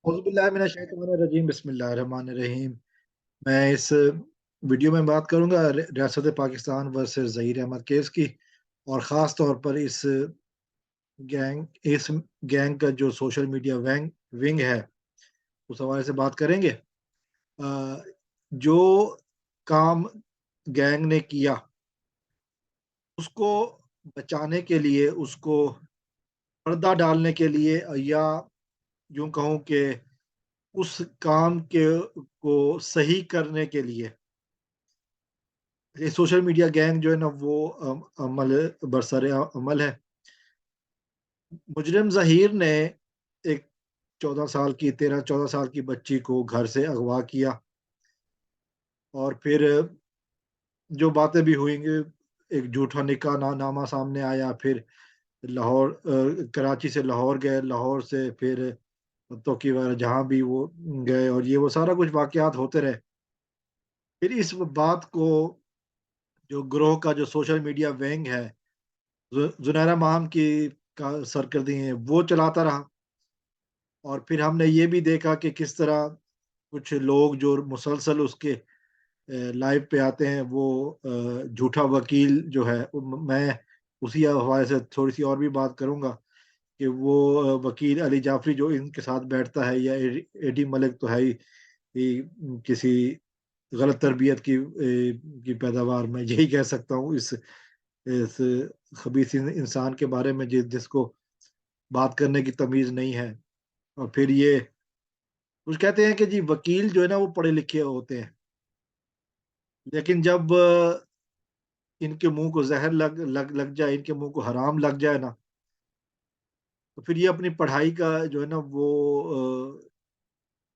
औज़ुबिल्लाहि बिस्मिल्लाहिर्रहमानिर्रहीम। मैं इस वीडियो में बात करूंगा रियासत पाकिस्तान वर्सेस ज़हीर अहमद केस की, और ख़ास तौर पर इस गैंग का जो सोशल मीडिया विंग है, उस हवाले से बात करेंगे। जो काम गैंग ने किया, उसको बचाने के लिए, उसको पर्दा डालने के लिए, या यूं कहूं कि उस काम के को सही करने के लिए, ये सोशल मीडिया गैंग जो है ना, वो अमल बरसरे अमल है। मुजरिम ज़हीर ने एक 14 साल की 13-14 साल की बच्ची को घर से अगवा किया, और फिर जो बातें भी हुईंगी, एक झूठा निकाह नामा सामने आया, फिर लाहौर कराची से लाहौर गए, लाहौर से फिर तोकी वगैरह जहाँ भी वो गए, और ये वो सारा कुछ वाक़यात होते रहे। फिर इस बात को जो ग्रोह का जो सोशल मीडिया विंग है, जुनैरा माहम की का सरकर्दी है, वो चलाता रहा। और फिर हमने ये भी देखा कि किस तरह कुछ लोग जो मुसलसल उसके लाइव पे आते हैं, वो झूठा वकील जो है, मैं उसी हवाले से थोड़ी सी और भी बात करूंगा कि वो वकील अली जाफरी जो इनके साथ बैठता है, या एडी मलिक तो है ही किसी गलत तरबियत की पैदावार, मैं यही कह सकता हूँ इस खबीस इंसान के बारे में, जिसको बात करने की तमीज़ नहीं है। और फिर ये कुछ कहते हैं कि जी वकील जो है ना, वो पढ़े लिखे होते हैं, लेकिन जब इनके मुंह को जहर लग जाए, इनके मुंह को हराम लग जाए ना, तो फिर ये अपनी पढ़ाई का जो है ना, वो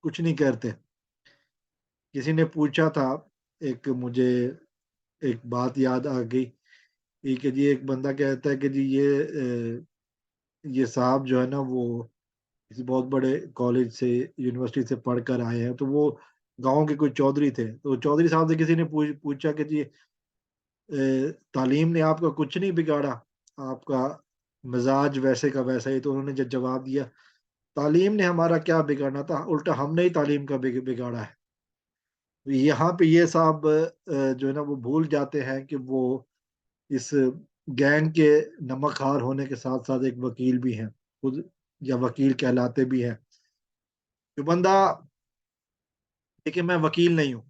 कुछ नहीं करते। किसी ने पूछा था, एक मुझे एक बात याद आ गई, कि जी एक बंदा कहता है कि जी ये साहब जो है ना, वो किसी बहुत बड़े कॉलेज से, यूनिवर्सिटी से पढ़ कर आए हैं, तो वो गाँव के कोई चौधरी थे। तो चौधरी साहब से किसी ने पूछा कि जी तालीम ने आपका कुछ नहीं बिगाड़ा, आपका मिज़ाज वैसे का वैसा ही। तो उन्होंने जब जवाब दिया, तालीम ने हमारा क्या बिगाड़ना था, उल्टा हमने ही तालीम का बिगाड़ा है। तो यहाँ पे ये साहब जो है ना, वो भूल जाते हैं कि वो इस गैंग के नमकहार होने के साथ-साथ एक वकील भी हैं, खुद, या वकील कहलाते भी हैं। जो बंदा, देखिए मैं वकील नहीं हूँ,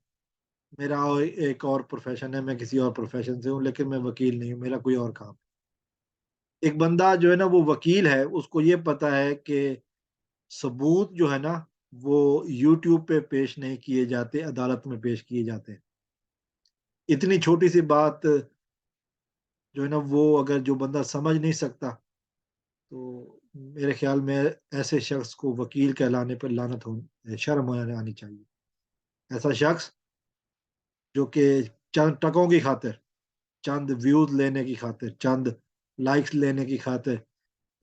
मेरा एक और प्रोफ़ेशन है, मैं किसी और प्रोफ़ेशन से हूँ, लेकिन मैं वकील नहीं हूँ, मेरा कोई और काम है। एक बंदा जो है ना, वो वकील है, उसको ये पता है कि सबूत जो है ना, वो यूट्यूब पे पेश नहीं किए जाते, अदालत में पेश किए जाते हैं। इतनी छोटी-सी बात जो है ना, वो अगर जो बंदा समझ नहीं सकता, तो मेरे ख़्याल में ऐसे शख़्स को वकील कहलाने पर लानत हो शर्म आनी चाहिए। ऐसा शख़्स जो कि चंद टकों की खातिर, चंद व्यूज़ लेने की खातिर, चंद लाइक्स लेने की खातिर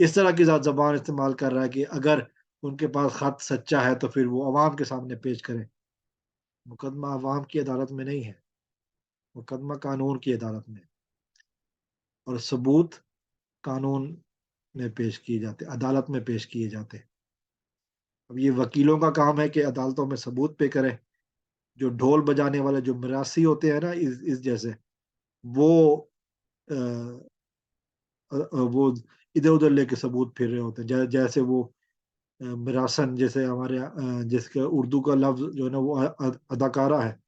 इस तरह की ज़बान इस्तेमाल कर रहा है कि अगर उनके पास ख़त सच्चा है, तो फिर वो अवाम के सामने पेश करें। मुकदमा अवाम की अदालत में नहीं है, मुकदमा कानून की अदालत में है, और सबूत कानून में पेश किए जाते हैं, अदालत में पेश किए जाते हैं। अब ये वकीलों का काम है कि अदालतों में सबूत पे करें। जो ढोल बजाने वाले जो मिरासी होते हैं ना, इस जैसे, वो अ वो इधर-उधर लेके सबूत फिर रहे होते हैं। जैसे वो मिरासन, जैसे हमारे जिसका उर्दू का लफ्ज़ जो है ना, वो अदाकारा है।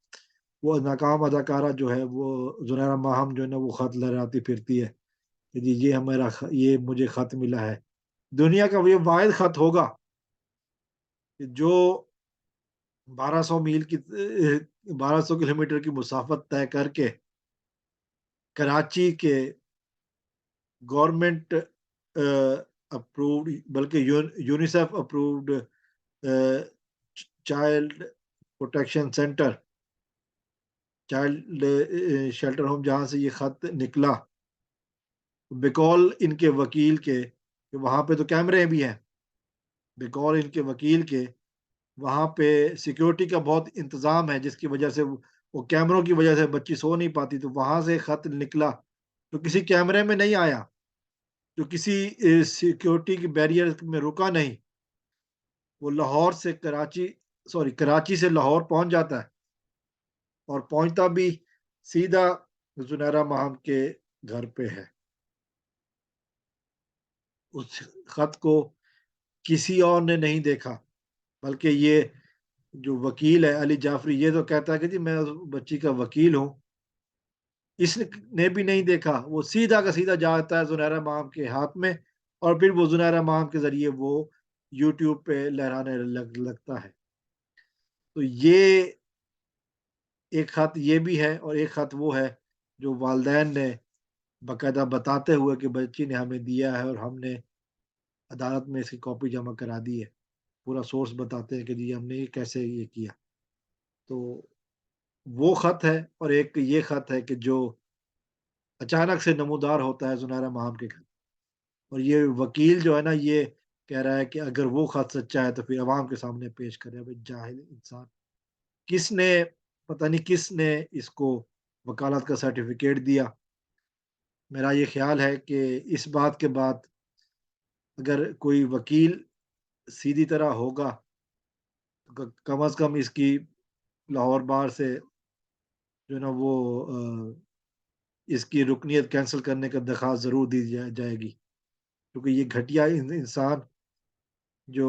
वो नाकाम अदाकारा जो है, वो ज़ुनैरा माहम जो है ना, वो ख़त लहराती फिरती है कि जी ये मुझे ख़त मिला है। दुनिया का ये वाहिद ख़त होगा कि जो 1200 किलोमीटर की मुसाफ़त तय करके कराची के गवर्नमेंट अप्रूव्ड, बल्कि UNICEF approved child protection centre, child shelter home, जहाँ से ये ख़त निकला, बिकॉल इनके वकील के, वहाँ पे तो कैमरे भी हैं, बिकॉल इनके वकील के वहाँ पे सिक्योरिटी का बहुत इंतज़ाम है, जिसकी वजह से वो कैमरों की वजह से बच्ची सो नहीं पाती, तो वहाँ से ख़त निकला, तो किसी कैमरे में नहीं आया, जो किसी सिक्योरिटी के बैरियर में रुका नहीं, وہ لاہور سے کراچی سے لاہور پہنچ جاتا ہے اور پہنچتا بھی سیدھا زنیرہ ماہم کے گھر پہ ہے۔ اس خط کو کسی اور نے نہیں دیکھا، بلکہ یہ جو وکیل ہے علی جعفری، یہ تو کہتا ہے کہ جی میں اس بچی کا وکیل ہوں، اس نے بھی نہیں دیکھا۔ وہ سیدھا کا سیدھا جاتا ہے زنیرہ ماہم کے ہاتھ میں، اور پھر وہ زنیرہ ماہم کے ذریعے وہ یوٹیوب پہ لہرانے لگتا ہے۔ تو یہ ایک خط یہ بھی ہے، اور ایک خط وہ ہے جو والدین نے باقاعدہ بتاتے ہوئے کہ بچی نے ہمیں دیا ہے اور ہم نے عدالت میں اس کی کاپی جمع کرا دی ہے، پورا سورس بتاتے ہیں کہ جی ہم نے یہ کیسے یہ کیا۔ تو وہ خط ہے، اور ایک یہ خط ہے کہ جو اچانک سے نمودار ہوتا ہے زنیرہ ماہم کے گھر، اور یہ وکیل جو ہے نا، یہ کہہ رہا ہے کہ اگر وہ خط سچا ہے تو پھر عوام کے سامنے پیش کرے۔ اب جاہل انسان، کس نے پتہ نہیں کس نے اس کو وکالت کا سرٹیفکیٹ دیا۔ میرا یہ خیال ہے کہ اس بات کے بعد اگر کوئی وکیل سیدھی طرح ہوگا تو کم از کم اس کی لاہور بار سے جو ہے نا وہ اس کی رکنیت کینسل کرنے کا درخواست ضرور دی جائے گی، کیونکہ یہ گھٹیا انسان جو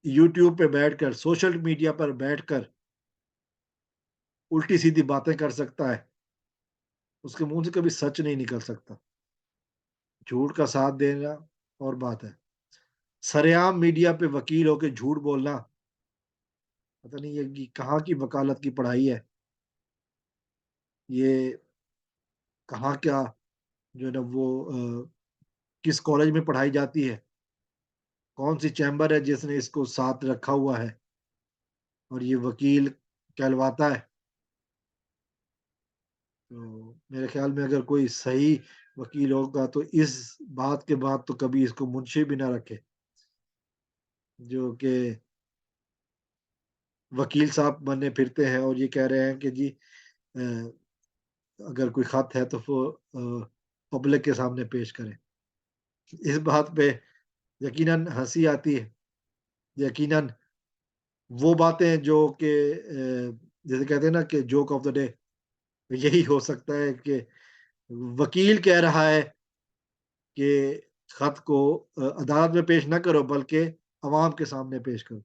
یوٹیوب پہ بیٹھ کر، سوشل میڈیا پر بیٹھ کر الٹی سیدھی باتیں کر سکتا ہے، اس کے منہ سے کبھی سچ نہیں نکل سکتا۔ جھوٹ کا ساتھ دینا اور بات ہے، سرعام میڈیا پہ وکیل ہو کے جھوٹ بولنا، پتہ نہیں یہ کہاں کی وکالت کی پڑھائی ہے، یہ کہاں کیا جو ہے نا وہ کس کالج میں پڑھائی جاتی ہے، کون سی چیمبر ہے جس نے اس کو ساتھ رکھا ہوا ہے اور یہ وکیل کہلواتا ہے۔ تو میرے خیال میں اگر کوئی صحیح وکیل ہوگا تو اس بات کے بعد تو کبھی اس کو منشی بھی نہ رکھے، جو کہ وکیل صاحب بنے پھرتے ہیں اور یہ کہہ رہے ہیں کہ جی اگر کوئی خط ہے تو وہ پبلک کے سامنے پیش کریں۔ اس بات پہ یقیناً ہنسی آتی ہے، یقیناً وہ باتیں جو کہ جیسے کہتے ہیں نا کہ جوک آف دا ڈے، یہی ہو سکتا ہے کہ وکیل کہہ رہا ہے کہ خط کو عدالت میں پیش نہ کرو بلکہ عوام کے سامنے پیش کرو۔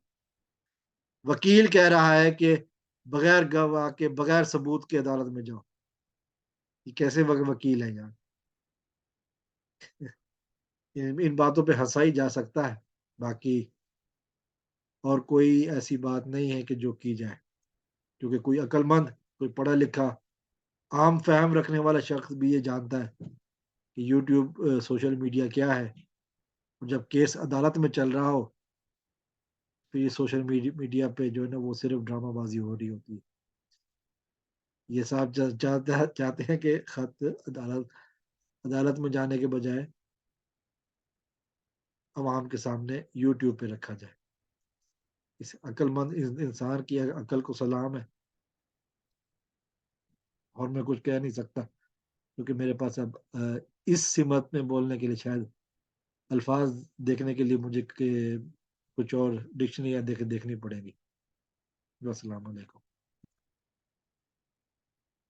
وکیل کہہ رہا ہے کہ بغیر گواہ کے، بغیر ثبوت کے عدالت میں جاؤ۔ یہ کیسے وکیل ہے یار؟ ان باتوں پہ ہنسا ہی جا سکتا ہے، باقی اور کوئی ایسی بات نہیں ہے کہ جو کی جائے، کیونکہ کوئی عقل مند، کوئی پڑھا لکھا، عام فہم رکھنے والا شخص بھی یہ جانتا ہے کہ یوٹیوب سوشل میڈیا کیا ہے۔ جب کیس عدالت میں چل رہا ہو پھر یہ سوشل میڈیا پہ جو ہے نا وہ صرف ڈرامہ بازی ہو رہی ہوتی ہے۔ یہ صاحب چاہتے ہیں کہ خط عدالت میں جانے کے بجائے عوام کے سامنے یوٹیوب پہ رکھا جائے۔ اس عقل مند انسان کی عقل کو سلام ہے، اور میں کچھ کہہ نہیں سکتا کیونکہ میرے پاس اب اس سمت میں بولنے کے لیے شاید الفاظ دیکھنے کے لیے مجھے کچھ اور ڈکشنری دیکھنی پڑے گی۔ السلام علیکم۔